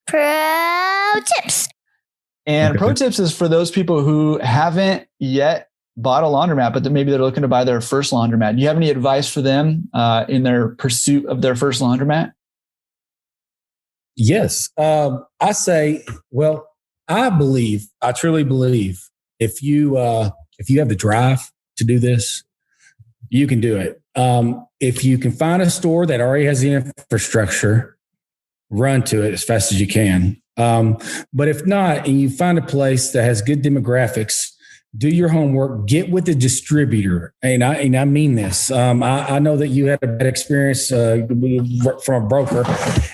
Pro tips. And pro tips is for those people who haven't yet bought a laundromat, but maybe they're looking to buy their first laundromat. Do you have any advice for them in their pursuit of their first laundromat? Yes. I say, well, I truly believe if you have the drive to do this, you can do it. If you can find a store that already has the infrastructure, run to it as fast as you can. But if not, and you find a place that has good demographics, do your homework, get with the distributor. And I mean this. I know that you had a bad experience from a broker,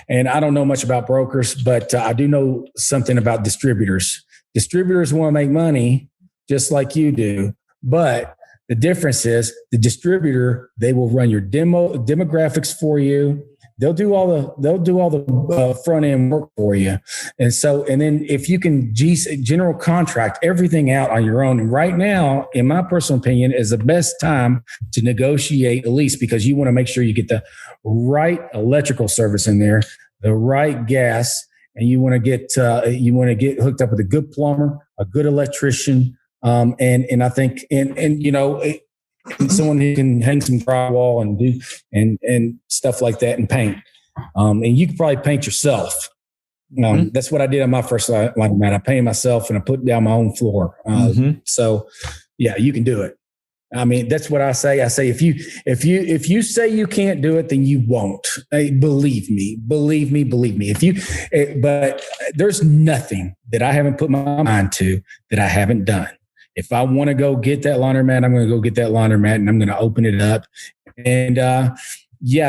and I don't know much about brokers, but I do know something about distributors. Distributors want to make money just like you do. But the difference is the distributor, they will run your demographics for you. They'll do all the front end work for you. And then if you can general contract everything out on your own. And right now, in my personal opinion, is the best time to negotiate a lease, because you want to make sure you get the right electrical service in there, the right gas, and you want to get hooked up with a good plumber, a good electrician. And I think, someone who can hang some drywall and do and stuff like that and paint. And you can probably paint yourself. That's what I did on my first laundromat. I painted myself and I put down my own floor. So yeah, you can do it. I mean, that's what I say. I say, if you say you can't do it, then you won't. Believe me. But there's nothing that I haven't put my mind to that I haven't done. If I want to go get that laundromat, I'm going to go get that laundromat and I'm going to open it up. And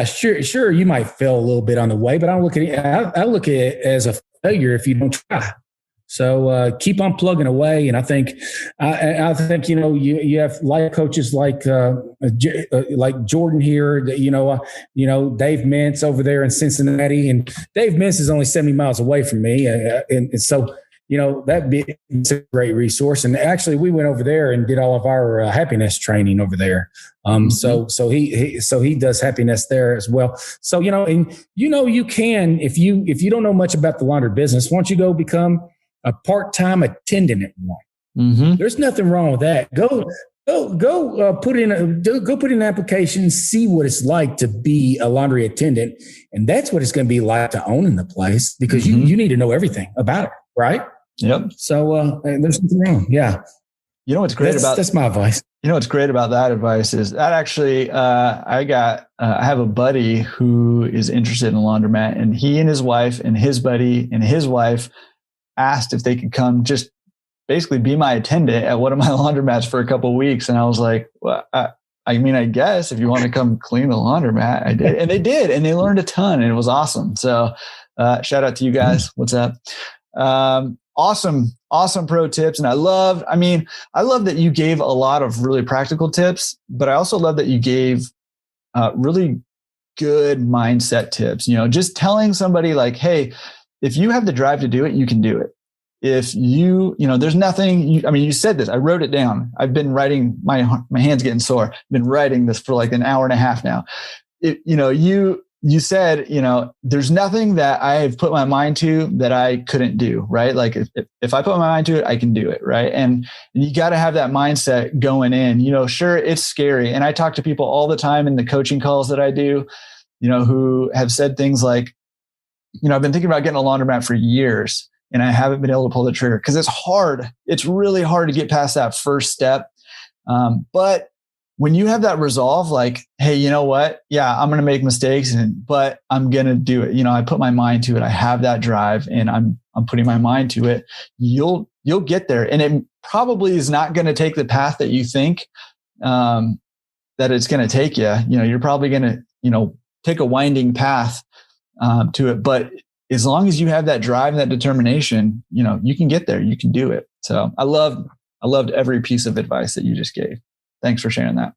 sure, you might fail a little bit on the way, but I look at it as a failure if you don't try. So keep on plugging away. And I think you have life coaches like Jordan here, Dave Mintz over there in Cincinnati, and Dave Mintz is only 70 miles away from me, and so. It's a great resource. And actually we went over there and did all of our happiness training over there. So he does happiness there as well. So, you can, if you don't know much about the laundry business, why don't you go become a part-time attendant at one? There's nothing wrong with that. Go put in an application, see what it's like to be a laundry attendant. And that's what it's going to be like to own in the place, because you need to know everything about it. Right. Yep. So there's nothing wrong. Yeah. You know what's great that's my advice. You know what's great about that advice is that actually I have a buddy who is interested in a laundromat, and he and his wife and his buddy and his wife asked if they could come just basically be my attendant at one of my laundromats for a couple of weeks. And I was like, well, I guess if you want to come clean the laundromat, I did. And they did, and they learned a ton, and it was awesome. So shout out to you guys. What's up? Awesome pro tips. And I love that you gave a lot of really practical tips, but I also love that you gave really good mindset tips. Just telling somebody like, hey, if you have the drive to do it, you can do it. If there's nothing, you said this, I wrote it down. I've been writing, my hand's getting sore. I've been writing this for like an hour and a half now. You said, there's nothing that I have put my mind to that I couldn't do, right? Like if I put my mind to it, I can do it, right? And you got to have that mindset going in. Sure, it's scary. And I talk to people all the time in the coaching calls that I do, who have said things like, I've been thinking about getting a laundromat for years and I haven't been able to pull the trigger because it's hard. It's really hard to get past that first step. But when you have that resolve, like, hey, you know what? Yeah, I'm going to make mistakes, but I'm going to do it. I put my mind to it. I have that drive and I'm putting my mind to it. You'll get there. And it probably is not going to take the path that you think that it's going to take you. You're probably going to, take a winding path to it. But as long as you have that drive and that determination, you can get there. You can do it. So I loved every piece of advice that you just gave. Thanks for sharing that.